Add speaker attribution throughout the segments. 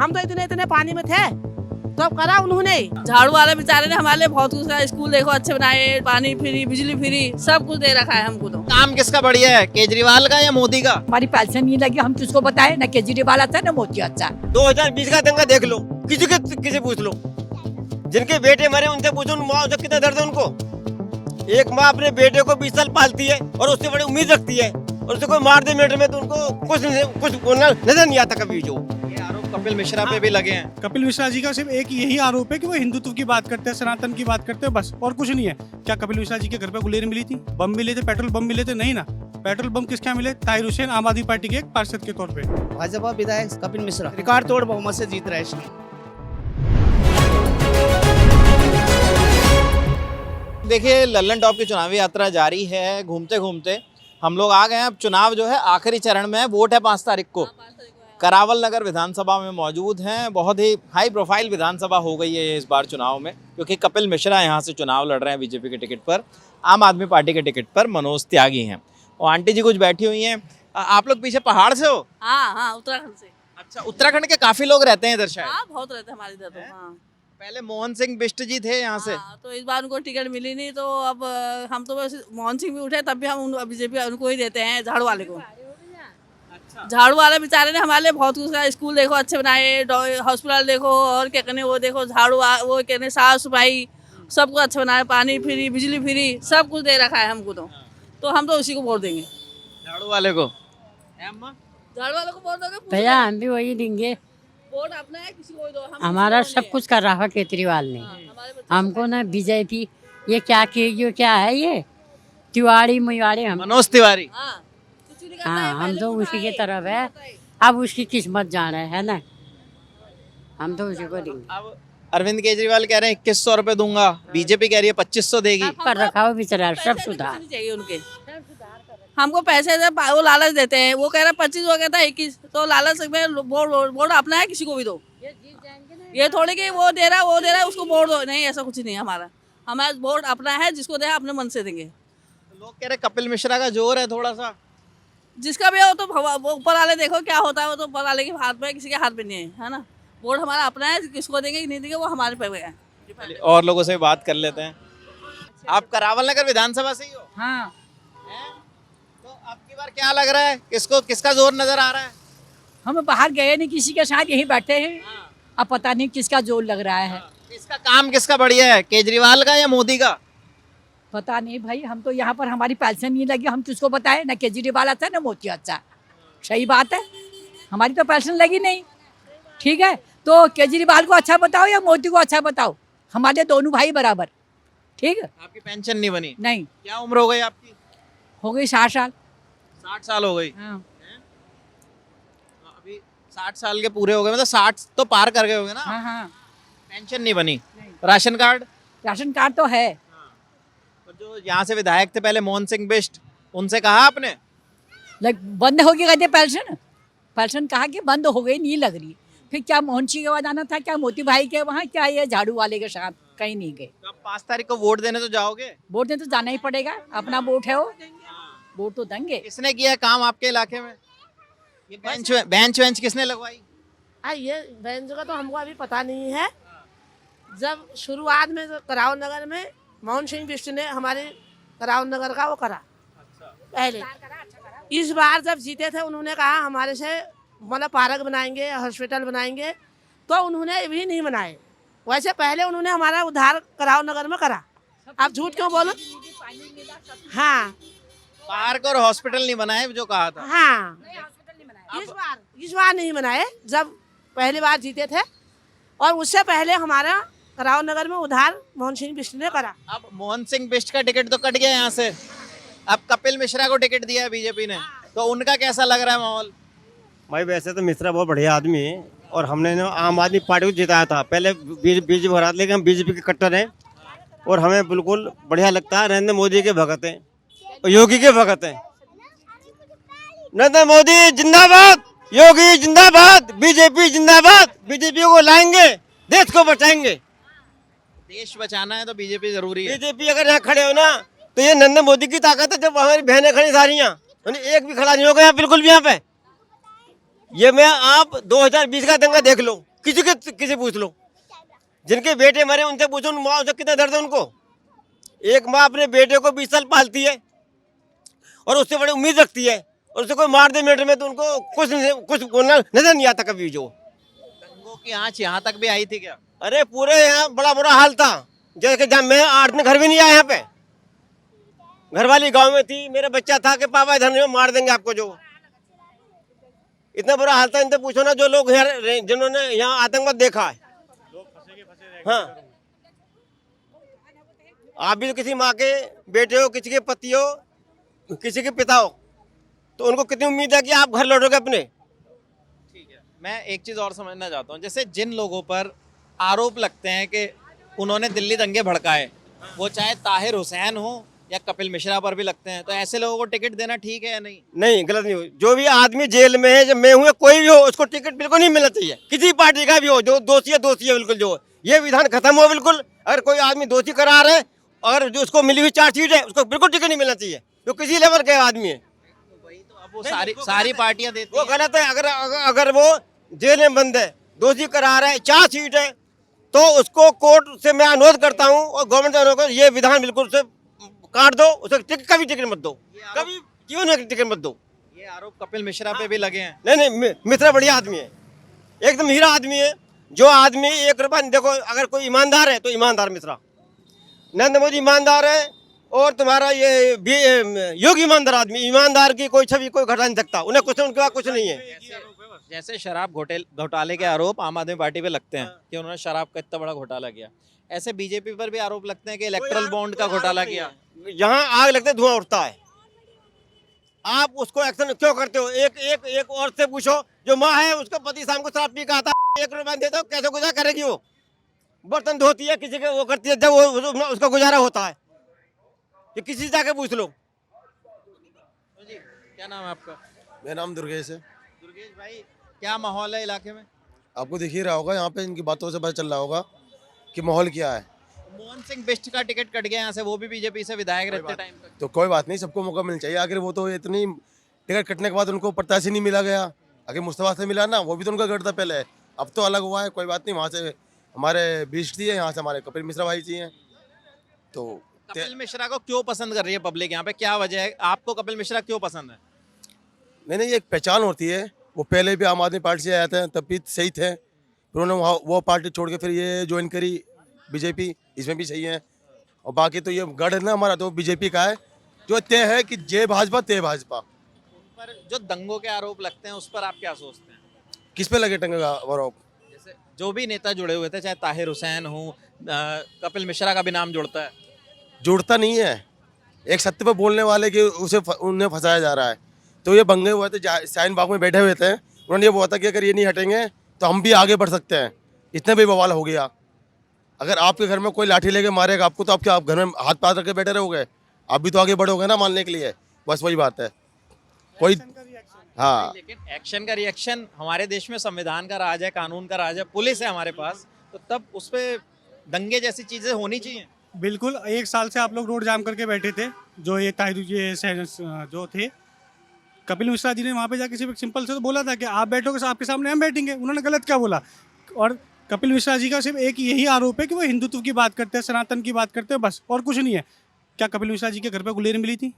Speaker 1: हम तो इतने इतने पानी में थे तो अब करा उन्होंने।
Speaker 2: झाड़ू वाले बेचारे ने हमारे लिए बहुत कुछ करा, स्कूल देखो अच्छे बनाए, पानी फ्री, बिजली फ्री, सब कुछ दे रखा है हमको। तो
Speaker 3: काम किसका बढ़िया है, केजरीवाल का या मोदी का?
Speaker 4: हमारी पेंशन नहीं लगी, हम किसको बताएं? ना केजरीवाल अच्छा है ना मोदी अच्छा।
Speaker 5: 2020 का दंगा देख लो, किसी पूछ लो, जिनके बेटे मरे उनसे पूछो मुआवजा कितना दर्द है उनको। एक माँ अपने बेटे को 20 साल पालती है और उससे बड़ी उम्मीद रखती है और उसे कोई मार दे मिनट में तो उनको कुछ बोलना नजर नहीं आता कभी। जो
Speaker 3: ये आरोप कपिल मिश्रा पे भी लगे हैं।
Speaker 6: कपिल मिश्रा जी का सिर्फ एक यही आरोप है कि वो हिंदुत्व की बात करते हैं, सनातन की बात करते हैं, बस और कुछ नहीं है। क्या कपिल मिश्रा जी के घर पे गुलेर मिली थी, बम मिले थे, पेट्रोल बम मिले थे? नहीं ना। पेट्रोल बम किसके मिले? ताहिर हुसैन, आम आदमी पार्टी के एक पार्षद के तौर पे।
Speaker 7: भाजपा विधायक कपिल मिश्रा रिकॉर्ड तोड़ बहुमत से जीत रहे हैं इसमें।
Speaker 3: देखिए, लल्लन टॉप की चुनावी यात्रा जारी है। घूमते घूमते हम लोग आ गए हैं। अब चुनाव जो है आखिरी चरण में है। वोट है 5 तारीख को। करावल नगर विधानसभा में मौजूद हैं। बहुत ही हाई प्रोफाइल विधानसभा हो गई है इस बार चुनाव में, क्योंकि कपिल मिश्रा यहाँ से चुनाव लड़ रहे हैं बीजेपी के टिकट पर। आम आदमी पार्टी के टिकट पर मनोज त्यागी हैं। और आंटी जी कुछ बैठी हुई हैं। आप लोग पीछे पहाड़ से हो?
Speaker 2: हाँ, उत्तराखंड से।
Speaker 3: अच्छा, उत्तराखंड के काफी लोग रहते हैं इधर शायद।
Speaker 2: हाँ, बहुत रहते हैं हमारे इधर। तो हाँ,
Speaker 3: पहले मोहन सिंह बिष्ट जी थे यहाँ से।
Speaker 2: हाँ, तो इस बार उनको टिकट मिली नहीं, तो अब हम तो वैसे मोहन सिंह भी उठे तब भी हम बीजेपी उनको ही देते हैं, झाड़ू वाले को। झाड़ू वाले बेचारे ने हमारे लिए बहुत कुछ करा, स्कूल देखो अच्छे बनाए, हॉस्पिटल देखो, और क्या कहने वो देखो, वो कहने साफ सफाई, सब कुछ अच्छा बनाया, पानी फ्री, बिजली फ्री, सब कुछ दे रखा है हमको। तो हम तो उसी को वोट देंगे,
Speaker 3: झाड़ू वाले को।
Speaker 2: झाड़ू वाले को वोट दोगे?
Speaker 4: भैया हम भी वही देंगे।
Speaker 2: वोट अपना है, किसी को भी दो।
Speaker 4: हमारा सब कुछ कर रहा है केजरीवाल ने। हमको ना बीजेपी ये क्या है ये तिवाड़ी मुवाड़ी हम
Speaker 3: मनोज तिवारी।
Speaker 4: हाँ, हम तो उसी की तरफ है। अब उसकी किस्मत जाने है ना, हम तो उसी को देंगे।
Speaker 3: अब अरविंद केजरीवाल कह रहे हैं 2100 रुपए दूंगा, बीजेपी कह रही है 2500 देगी।
Speaker 4: कर रखा हो बेचारा, सब सुधार
Speaker 2: चाहिए उनके। हमको पैसे वो लालच देते हैं, वो कह रहा 25, वो कहता है 21, तो लालच में वोट अपना है, किसी को भी दो। ये थोड़ी कि वो दे रहा है उसको वोट दो, नहीं, ऐसा कुछ नहीं है हमारा वोट अपना है, जिसको दे अपने मन से देंगे।
Speaker 3: लोग कह रहे कपिल मिश्रा का जोर है थोड़ा सा।
Speaker 2: जिसका भी हो तो ऊपर वाले देखो क्या होता है, वो तो ऊपर वाले के हाथ में है, किसी के हाथ में नहीं है ना। वोट हमारा अपना है, किसको देंगे नहीं देंगे वो हमारे पे है।
Speaker 3: और लोगों से बात कर लेते हैं। आप करावल नगर विधानसभा से ही हो?
Speaker 4: हाँ।
Speaker 3: तो अब की बार क्या लग रहा है, किसका जोर नजर आ रहा है?
Speaker 4: हम बाहर गए नहीं, किसी के साथ यही बैठे हैं। अब पता नहीं किसका जोर लग रहा है।
Speaker 3: इसका काम किसका बढ़िया है, केजरीवाल का या मोदी का?
Speaker 4: पता नहीं भाई, हम तो यहाँ पर हमारी पेंशन नहीं लगी, हम किसको बताएं? ना केजरीवाल अच्छा है ना मोदी अच्छा। सही बात है, हमारी तो पेंशन लगी नहीं। ठीक है, तो केजरीवाल को अच्छा बताओ या मोदी को अच्छा बताओ, हमारे दोनों भाई बराबर। ठीक है।
Speaker 3: आपकी पेंशन नहीं बनी?
Speaker 4: नहीं।
Speaker 3: क्या उम्र हो गई आपकी?
Speaker 4: हो गई 60 साल।
Speaker 3: 60 साल हो गई।
Speaker 4: हाँ।
Speaker 3: अभी 60 साल के पूरे हो गए, मतलब 60 तो पार कर गए होंगे ना।
Speaker 4: हाँ हाँ।
Speaker 3: पेंशन नहीं बनी। Ration card?
Speaker 4: राशन कार्ड तो है।
Speaker 3: तो जो यहाँ से विधायक थे पहले मोहन सिंह बिष्ट, उनसे कहा आपने?
Speaker 4: बंद हो गई कहते पेंशन कहा कि बंद हो गई, नहीं लग रही। फिर क्या मोहन सिंह के वहाँ जाना था, क्या मोती भाई के वहाँ, क्या ये झाड़ू वाले के साथ? कहीं नहीं गए।
Speaker 3: तो अब 5 तारीख को वोट देने तो जाओगे?
Speaker 4: वोट देने तो जाना ही पड़ेगा, अपना वोट है वो, वोट तो देंगे।
Speaker 3: किसने किया काम आपके इलाके में? ये बेंच किसने लगवाई?
Speaker 1: ये बेंच का तो हमको अभी पता नहीं है। जब शुरुआत में कराव नगर में मोहन सिंह बिष्ट ने हमारे कराव नगर का वो करा पहले। इस बार जब जीते थे उन्होंने कहा हमारे से मतलब पार्क बनाएंगे, हॉस्पिटल बनाएंगे, तो उन्होंने भी नहीं बनाए। वैसे पहले उन्होंने हमारा उद्धार कराव नगर में करा। आप झूठ क्यों बोलो? हाँ,
Speaker 3: पार्क और हॉस्पिटल नहीं बनाए जो कहा था।
Speaker 1: हाँ, इस बार नहीं बनाए, जब पहली बार जीते थे। और उससे पहले हमारा कराव नगर में उधार मोहन सिंह बिष्ट ने करा।
Speaker 3: अब मोहन सिंह बिष्ट का टिकट तो कट गया यहाँ से, अब कपिल मिश्रा को टिकट दिया है बीजेपी ने, तो उनका कैसा लग रहा है माहौल?
Speaker 5: भाई वैसे तो मिश्रा बहुत बढ़िया आदमी है और हमने ना आम आदमी पार्टी को जिताया था पहले बीजेपी भरा, लेकिन हम बीजेपी के कट्टर हैं और हमें बिल्कुल बढ़िया लगता है। नरेंद्र मोदी के भगत हैं और योगी के भगत हैं। नरेंद्र मोदी जिंदाबाद, योगी जिंदाबाद, बीजेपी जिंदाबाद। बीजेपी को लाएंगे, देश को बचाएंगे।
Speaker 3: देश बचाना है तो बीजेपी जरूरी है।
Speaker 5: बीजेपी अगर यहाँ खड़े हो ना तो ये नरेंद्र मोदी की ताकत है। जब हमारी बहनें खड़ी सारी यहाँ, एक भी खड़ा नहीं होगा यहाँ बिल्कुल भी यहाँ पे। ये मैं आप 2020 का दंगा देख लो, किसी पूछ लो, जिनके बेटे मरे उनसे पूछो, माँ उनसे कितना दर्द है उनको। एक माँ अपने बेटे को 20 साल पालती है और उससे बड़ी उम्मीद रखती है, और उससे कोई मार दे मिनट में तो उनको कुछ बोलना नजर नहीं आता कभी। जो
Speaker 3: दंगों की आंच यहाँ तक भी आई थी क्या?
Speaker 5: अरे पूरे यहाँ बड़ा बुरा हाल था, जैसे जब मैं 8 दिन घर भी नहीं आया यहाँ पे, घरवाली गांव में थी, मेरा बच्चा था कि पापा इधर नहीं मार देंगे आपको। जो इतना बुरा हाल था, इनसे पूछो ना जो लोग जिन्होंने यहाँ आतंकवाद देखा है। हाँ, आप भी तो किसी माँ के बेटे हो, किसी के पति हो, किसी के पिता हो, तो उनको कितनी उम्मीद है कि आप घर लौटोगे अपने।
Speaker 3: ठीक है, मैं एक चीज़ और समझना चाहता हूँ, जैसे जिन लोगों पर आरोप लगते हैं कि उन्होंने दिल्ली दंगे भड़काए, वो चाहे ताहिर हुसैन हो या कपिल मिश्रा पर भी लगते हैं, तो ऐसे लोगों को टिकट देना ठीक है या नहीं?
Speaker 5: नहीं, गलत नहीं हो। जो भी आदमी जेल में है, जब मैं हूँ, कोई भी हो, उसको टिकट बिल्कुल नहीं मिलना चाहिए, किसी पार्टी का भी हो। जो दोषी है बिल्कुल। जो ये विधान खत्म हो बिल्कुल। अगर कोई आदमी दोषी करार है और जो उसको मिली हुई चार्जशीट है, उसको बिल्कुल टिकट नहीं मिलना चाहिए, जो किसी लेवल का आदमी है।
Speaker 3: वही तो, अब वो सारी पार्टियां देती
Speaker 5: वो
Speaker 3: हैं।
Speaker 5: गलत है। अगर वो जेल में बंद है, दोषी करार है, चार्जशीट है, तो उसको कोर्ट से मैं अनुरोध करता हूँ और गवर्नमेंट से अनुरोध करता हूँ, ये विधान बिल्कुल से काट दो, उसे कभी टिकट मत दो, कभी क्यों नहीं टिकट मत दो।
Speaker 3: ये आरोप कपिल मिश्रा पे भी लगे हैं।
Speaker 5: नहीं, मिश्रा बढ़िया आदमी है, एकदम हीरा आदमी है। जो आदमी 1 रुपया, देखो अगर कोई ईमानदार है तो ईमानदार मिश्रा, नरेंद्र मोदी ईमानदार है, और तुम्हारा ये योगी ईमानदार आदमी। ईमानदार की कोई छवि कोई घटा नहीं सकता, उन्हें कुछ, उनके पास कुछ नहीं है।
Speaker 3: जैसे शराब घोटाले के आरोप आम आदमी पार्टी पे लगते हैं कि उन्होंने शराब का इतना बड़ा घोटाला किया, ऐसे बीजेपी पर भी आरोप लगते हैं कि इलेक्ट्रल बॉन्ड का घोटाला किया।
Speaker 5: यहाँ आग लगते धुआं उठता है, आप उसको एक्शन क्यों करते हो? एक औरत से पूछो, जो माँ है, उसका पति शाम को शराब पी के आता है, 1 रुपया देता, कैसे गुजारा करेगी? वो बर्तन धोती है, किसी के वो करती है, जब वो उसका गुजारा होता है, ये किसी से जाके पूछ लो।
Speaker 3: जी, क्या नाम है आपका?
Speaker 8: मेरा नाम दुर्गेश है।
Speaker 3: दुर्गेश भाई, क्या माहौल है इलाके में?
Speaker 8: आपको दिख ही रहा होगा, यहाँ पे इनकी बातों से पता चल रहा होगा कि माहौल क्या है।
Speaker 3: मोहन सिंह बिष्ट का टिकट कट गया यहाँ से, वो भी बीजेपी से विधायक रहते टाइम तक।
Speaker 8: तो कोई बात नहीं, सबको मौका मिलना चाहिए। आखिर वो तो इतनी टिकट कटने के बाद उनको प्रत्याशी नहीं मिला गया, आगे मुस्तफा से मिला ना, वो भी तो उनका गढ़ था पहले, अब तो अलग हुआ है। कोई बात नहीं, वहाँ से हमारे बिष्ट जी है, यहाँ से हमारे कपिल मिश्रा भाई जी हैं। तो
Speaker 3: कपिल मिश्रा को क्यों पसंद कर रही है पब्लिक यहाँ पे, क्या वजह है? आपको कपिल मिश्रा क्यों पसंद है?
Speaker 8: नहीं, ये एक पहचान होती है। वो पहले भी आम आदमी पार्टी से आए थे, तब भी सही थे, फिर उन्होंने वो पार्टी छोड़ के फिर ये ज्वाइन करी बीजेपी, इसमें भी सही है। और बाकी तो ये गढ़ है ना हमारा, तो बीजेपी का है, जो तय है कि जय भाजपा तय भाजपा।
Speaker 3: पर जो दंगों के आरोप लगते हैं उस पर आप क्या सोचते हैं?
Speaker 8: किस पे लगे टंगे आरोप?
Speaker 3: जैसे जो भी नेता जुड़े हुए थे, चाहे ताहिर हुसैन हो, कपिल मिश्रा का भी नाम जुड़ता है।
Speaker 8: जुड़ता नहीं है, एक सत्य पे बोलने वाले के उन्हें फंसाया जा रहा है। तो ये बंगे हुए थे, शाहीन बाग में बैठे हुए थे, उन्होंने ये बोला था कि अगर ये नहीं हटेंगे तो हम भी आगे बढ़ सकते हैं। इतने भी बवाल हो गया। अगर आपके घर में कोई लाठी लेके मारेगा आपको, तो आप घर में हाथ पाथ रख के बैठे रहोगे? आप भी तो आगे बढ़ोगे ना मानने के लिए। बस वही बात है। कोई हाँ,
Speaker 3: लेकिन एक्शन का रिएक्शन, हमारे देश में संविधान का राज है, कानून का राज है, पुलिस है हमारे पास, तो तब उस पर दंगे जैसी चीजें होनी चाहिए।
Speaker 6: बिल्कुल, 1 साल से आप लोग रोड जाम करके बैठे थे, जो ये जो थे कपिल मिश्रा जी ने वहाँ पे जाके सिर्फ सिंपल से तो बोला था कि आप बैठोगे, आपके सामने हम बैठेंगे। उन्होंने गलत क्या बोला? और कपिल मिश्रा जी का सिर्फ एक यही आरोप है कि वो हिंदुत्व की बात करते हैं, सनातन की बात करते हैं, बस, और कुछ नहीं है। क्या कपिल मिश्रा जी के घर पे गुलेर मिली थी?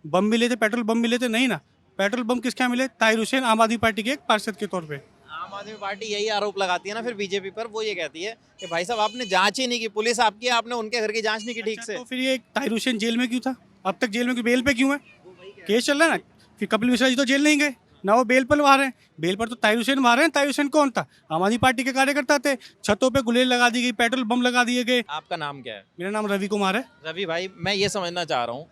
Speaker 6: बम मिले थे? पेट्रोल बम मिले थे? नहीं ना। पेट्रोल बम किसके यहाँ मिले? ताहिर हुसैन, आम आदमी पार्टी के एक पार्षद के तौर पे।
Speaker 3: आम आदमी पार्टी यही आरोप लगाती है ना फिर बीजेपी पर। वो ये कहती है कि भाई साहब आपने जांच ही नहीं की, पुलिस आपकी है, आपने उनके घर की जांच नहीं की ठीक से।
Speaker 6: तो फिर ये ताहिर हुसैन जेल में क्यों था? अब तक जेल में क्यों, बेल पे क्यों है? केस चल रहा है ना। फिर कपिल मिश्रा जी तो जेल नहीं गए ना, वो बेल पर बाहर हैं। बेल पर तो ताहिर हुसैन बाहर हैं। ताहिर हुसैन कौन था? आम आदमी पार्टी के कार्यकर्ता थे। छतों पे गुलेर लगा दी गई, पेट्रोल बम लगा दिए गए।
Speaker 3: आपका नाम क्या है?
Speaker 6: मेरा नाम रवि कुमार है।
Speaker 3: रवि भाई, मैं ये समझना चाह रहा हूँ,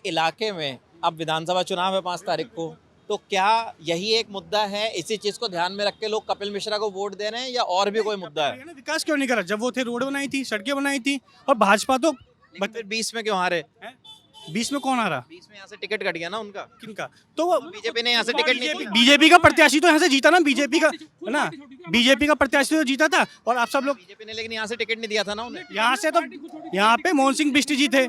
Speaker 3: इलाके में अब विधानसभा चुनाव है 5 तारीख को, तो क्या यही एक मुद्दा है, इसी चीज को ध्यान में रख के लोग कपिल मिश्रा को वोट दे रहे हैं, या और भी कोई मुद्दा है?
Speaker 6: विकास क्यों नहीं करा? जब वो थे रोड बनाई थी, सड़कें बनाई थी, और भाजपा तो
Speaker 3: लेकिन फिर 20 में क्यों हारे?
Speaker 6: 20 में कौन आ रहा?
Speaker 3: 20 में यहाँ से टिकट कट गया ना उनका।
Speaker 6: किनका? तो वो
Speaker 3: बीजेपी ने यहाँ से टिकट नहीं दी।
Speaker 6: बीजेपी का प्रत्याशी तो यहाँ से जीता ना, बीजेपी का है ना, बीजेपी का प्रत्याशी तो जीता था। और आप सब लोग
Speaker 3: बीजेपी ने लेकिन यहाँ से टिकट नहीं दिया था ना उन्हें।
Speaker 6: यहाँ से तो यहाँ पे मोहन सिंह बिष्ट जी थे,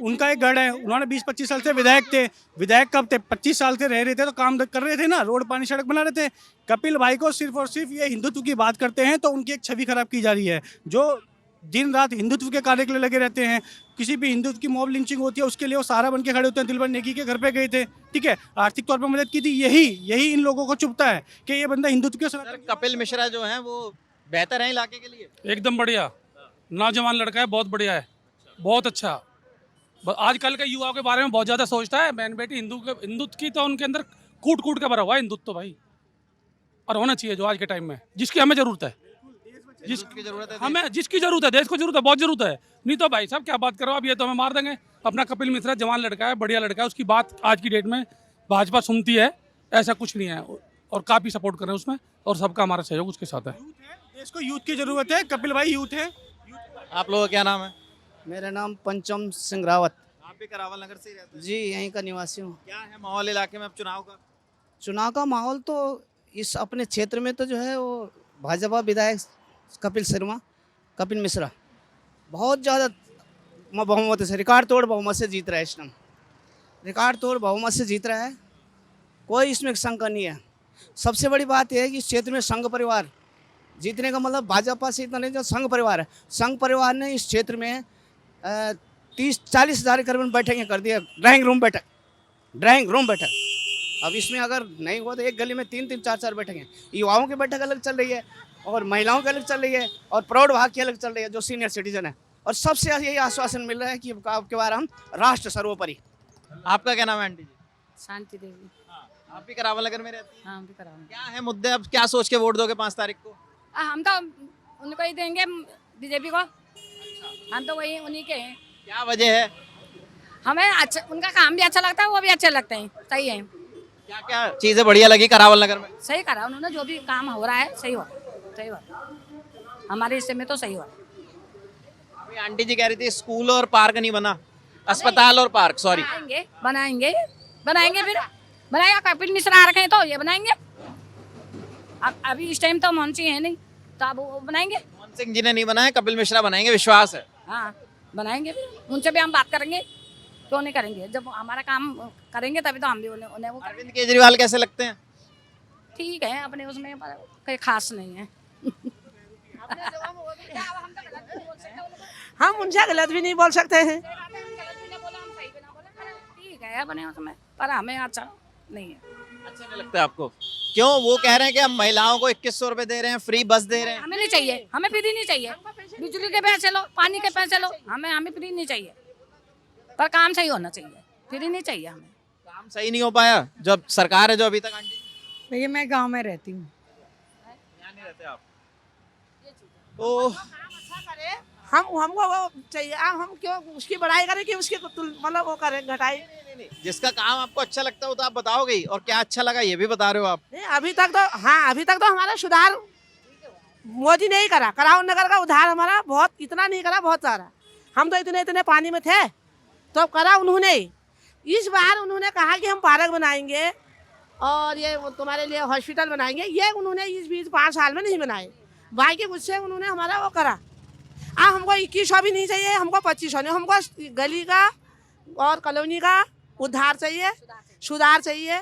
Speaker 6: उनका एक गढ़ है, उन्होंने 20-25 साल से विधायक थे। विधायक कब थे? 25 साल से रह रहे थे तो काम कर रहे थे ना, रोड पानी सड़क बना रहे थे। कपिल भाई को सिर्फ और सिर्फ ये हिंदुत्व की बात करते हैं तो उनकी एक छवि खराब की जा रही है। जो दिन रात हिंदुत्व के कार्य के लिए लगे रहते हैं, किसी भी हिंदुत्व की मॉब लिंचिंग होती है उसके लिए वो सहारा बन के खड़े होते हैं। दिलबर नेगी के घर पे गए थे, ठीक है, आर्थिक तौर पर मदद की थी। यही इन लोगों को चुभता है कि ये बंदा हिंदुत्व के
Speaker 3: सर कपिल मिश्रा जो हैं वो बेहतर है इलाके के लिए?
Speaker 9: एकदम बढ़िया, नौजवान लड़का है, बहुत बढ़िया है, बहुत अच्छा। आजकल के युवाओं के बारे में बहुत ज़्यादा सोचता है। बहन बेटी हिंदुत्व की तो उनके अंदर कूट कूट के भरा हुआ है हिंदुत्व तो भाई, और होना चाहिए जो आज के टाइम में, जिसकी हमें ज़रूरत है,
Speaker 3: जिसकी जरूरत है
Speaker 9: हमें जिसकी ज़रूरत है, देश को ज़रूरत है, बहुत ज़रूरत है। नहीं तो भाई साहब क्या बात करो आप, ये तो हमें मार देंगे। अपना कपिल मिश्रा जवान लड़का है, बढ़िया लड़का है, उसकी बात आज की डेट में भाजपा सुनती है, ऐसा कुछ नहीं है, और काफ़ी सपोर्ट कर रहे हैं उसमें, और सबका हमारा सहयोग उसके साथ है।
Speaker 6: देश को यूथ की जरूरत है, कपिल भाई यूथ है।
Speaker 3: आप लोगों का क्या नाम है?
Speaker 7: मेरा नाम पंचम सिंह रावत।
Speaker 3: आप भी करावल नगर से ही रहते हैं?
Speaker 7: जी, यहीं का निवासी हूँ।
Speaker 3: क्या है माहौल इलाके में अब चुनाव का?
Speaker 7: चुनाव का माहौल तो इस अपने क्षेत्र में तो जो है वो भाजपा विधायक कपिल मिश्रा बहुत ज़्यादा बहुमत से, रिकॉर्ड तोड़ बहुमत से जीत रहा है। इस टाइम रिकॉर्ड तोड़ बहुमत से जीत रहा है, कोई इसमें शंका नहीं है। सबसे बड़ी बात यह है कि इस क्षेत्र में संघ परिवार जीतने का मतलब भाजपा से इतना नहीं, जो संघ परिवार है, संघ परिवार ने इस क्षेत्र में 30-40 हज़ार करीबन बैठकें कर दिया, ड्राइंग रूम बैठक। अब इसमें अगर नहीं हुआ तो एक गली में 3-3, 4-4 बैठकें, युवाओं की बैठक अलग चल रही है और महिलाओं की अलग चल रही है और प्रौढ़ भाग की अलग चल रही है जो सीनियर सिटीजन है। और सबसे यही आश्वासन मिल रहा है कि आपके बार हम राष्ट्र सर्वोपरि।
Speaker 3: आपका क्या नाम है आंटी जी?
Speaker 2: शांति देवी।
Speaker 3: आप भी करावल नगर में रहती हैं?
Speaker 2: हाँ, भी कराओ।
Speaker 3: क्या है मुद्दे, अब क्या सोच के वोट दोगे 5 तारीख को?
Speaker 2: हम तो उनको ही देंगे, बीजेपी को। हम तो वही उन्हीं के हैं।
Speaker 3: क्या वजह है?
Speaker 2: हमें अच्छा, उनका काम भी अच्छा लगता है, वो भी अच्छे लगते हैं, सही है।
Speaker 3: क्या क्या चीजें बढ़िया लगी करावल नगर में?
Speaker 2: सही करा उन्होंने, जो भी काम हो रहा है सही हुआ, हमारे हिस्से में तो सही हुआ।
Speaker 3: अभी आंटी जी कह रही थी स्कूल और पार्क नहीं बना, अस्पताल और पार्क, सॉरी।
Speaker 2: बनाएंगे फिर बनाएगा। कपिल मिश्रा आ रखे हैं तो ये बनाएंगे। अब अभी इस टाइम तो मोहन सिंह है नहीं, तो अब वो बनाएंगे।
Speaker 3: मोहन सिंह जी ने नहीं बनाया, कपिल मिश्रा बनाएंगे, विश्वास है।
Speaker 2: हाँ, बनाएंगे फिर, उनसे भी हम बात करेंगे, क्यों नहीं करेंगे। जब हमारा काम करेंगे तभी तो हम भी उन्हें वो।
Speaker 3: अरविंद केजरीवाल कैसे लगते हैं?
Speaker 2: ठीक है, अपने उसमें कोई खास नहीं है।
Speaker 1: हम उनसे गलत भी नहीं बोल सकते हैं।
Speaker 2: ठीक है अपने उसमें, पर हमें अच्छा नहीं है।
Speaker 3: अच्छा नहीं लगता आपको? क्यों? वो कह रहे हैं कि हम महिलाओं को 2100 रुपए दे रहे हैं, फ्री बस दे रहे हैं।
Speaker 2: हमें नहीं चाहिए, हमें फ्री नहीं चाहिए। बिजली के पैसे लो, पानी के पैसे लो, हमें फ्री नहीं चाहिए, पर काम सही होना चाहिए। फ्री नहीं चाहिए हमें।
Speaker 3: काम सही नहीं हो पाया जब सरकार है जो अभी तक। आंटी
Speaker 4: भैया मैं गांव में रहती हूँ।
Speaker 3: यहाँ नहीं रहते आप? तो
Speaker 1: हमको वो चाहिए। हम क्यों उसकी बड़ाई करें कि उसकी मतलब वो करें घटाई?
Speaker 3: नहीं, जिसका काम आपको अच्छा लगता है वो तो आप बताओगे ही, और क्या अच्छा लगा ये भी बता रहे हो आप।
Speaker 1: नहीं, अभी तक तो हमारा सुधार मोदी ने ही करा। करावल नगर का उधार हमारा बहुत, इतना नहीं करा, बहुत सारा। हम तो इतने पानी में थे तो करा उन्होंने ही। इस बार उन्होंने कहा कि हम पार्क बनाएंगे और ये तुम्हारे लिए हॉस्पिटल बनाएंगे, ये उन्होंने इस बीच 5 साल में नहीं बनाए। बाकी गुस्से उन्होंने हमारा वो करा। अब हमको 2100 भी नहीं चाहिए, हमको 2500 नहीं, हमको गली का और कॉलोनी का उद्धार चाहिए, सुधार चाहिए।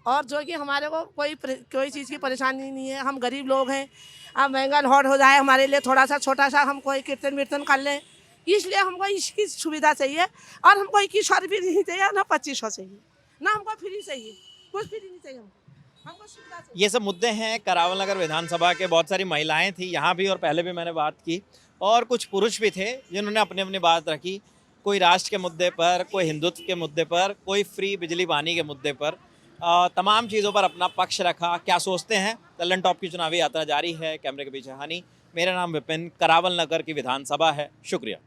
Speaker 1: और जो कि हमारे को कोई चीज़ की परेशानी नहीं है। हम गरीब लोग हैं, अब महंगा लॉट हो जाए हमारे लिए, थोड़ा सा छोटा सा हम कोई कीर्तन वीर्तन कर लें, इसलिए हमको इसकी सुविधा चाहिए। और हमको 2100 रुपये नहीं चाहिए, ना 2500 चाहिए, ना हमको फ्री चाहिए, कुछ फ्री नहीं चाहिए हमको सुविधा चाहिए।
Speaker 3: ये सब मुद्दे हैं करावल नगर विधानसभा के। बहुत सारी महिलाएं थी यहाँ भी और पहले भी मैंने बात की, और कुछ पुरुष भी थे जिन्होंने अपनी अपनी बात रखी। कोई राष्ट्र के मुद्दे पर, कोई हिंदुत्व के मुद्दे पर, कोई फ्री बिजली पानी के मुद्दे पर, तमाम चीज़ों पर अपना पक्ष रखा। क्या सोचते हैं? लल्लन टॉप की चुनावी यात्रा जारी है। कैमरे के पीछे हानि, मेरा नाम विपिन, करावल नगर की विधानसभा है। शुक्रिया।